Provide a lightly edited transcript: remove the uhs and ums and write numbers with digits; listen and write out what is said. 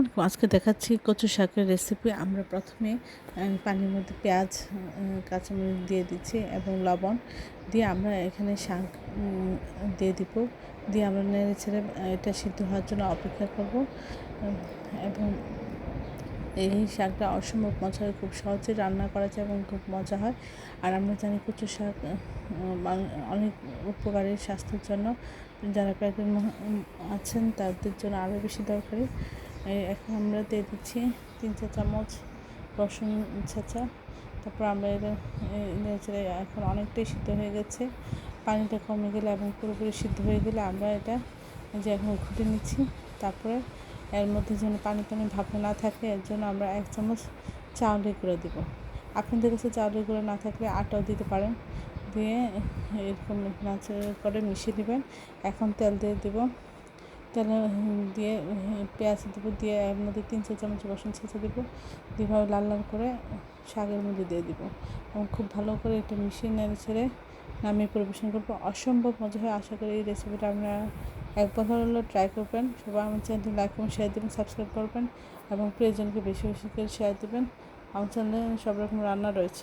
আসসালামু আলাইকুম। আজকে দেখাচ্ছি কচু শাকের রেসিপি। আমরা প্রথমে পানির মধ্যে পেঁয়াজ, কাঁচামরিচ দিয়ে দিচ্ছি এবং লবণ দিয়ে আমরা এখানে শাক দিয়ে দিব। দিয়ে আমরা নেড়ে ছেড়ে এটা সিদ্ধ হওয়ার জন্য অপেক্ষা করব। এবং এই শাকটা অসম্ভব মজা হয়, খুব সহজে রান্না করা যায় এবং খুব মজা হয়। আর আমরা জানি কচু শাক অনেক উপকারী স্বাস্থ্যের জন্য। যারা প্রেগনেন্ট আছেন তাদের জন্য আরও বেশি দরকারি। এখন আমরা দিয়ে দিচ্ছি 3-4 চামচ রসুন ছেঁচা। তারপর আমরা এটা এখন অনেকটাই সিদ্ধ হয়ে গেছে। পানিটা কমে গেলে এবং পুরোপুরি সিদ্ধ হয়ে গেলে আমরা এটা যে এখন ঘুটে নিচ্ছি। তারপরে এর মধ্যে যেন পানি ভাব না থাকে, এর জন্য আমরা 1 চামচ চাউলের গুঁড়ো দেবো। আপনাদের কাছে চাউলের গুঁড়ো না থাকলে আটাও দিতে পারেন। দিয়ে এরকম নাড়াচাড়া করে মিশিয়ে দেবেন। এখন তেল দিয়ে দেবো। তেল দিয়ে পেঁয়াজ দেবো, দিয়ে এর মধ্যে 3-4 চামচ রসুন ছেঁচে দেবো। দিয়ে লাল লাল করে শাকের মধ্যে দিয়ে দেবো এবং খুব ভালো করে এটা মিশিয়ে নেড়ে ছেড়ে নামিয়ে পরিবেশন করবো। অসম্ভব মজা হয়। আশা করি এই রেসিপিটা আপনারা একবার হলো ট্রাই করবেন। সবাই আমার চ্যানেলটি লাইক এবং শেয়ার দেবেন, সাবস্ক্রাইব করবেন এবং প্রিয়জনকে বেশি বেশি করে শেয়ার দেবেন। আমার চ্যানেলে সব রকম রান্না রয়েছে।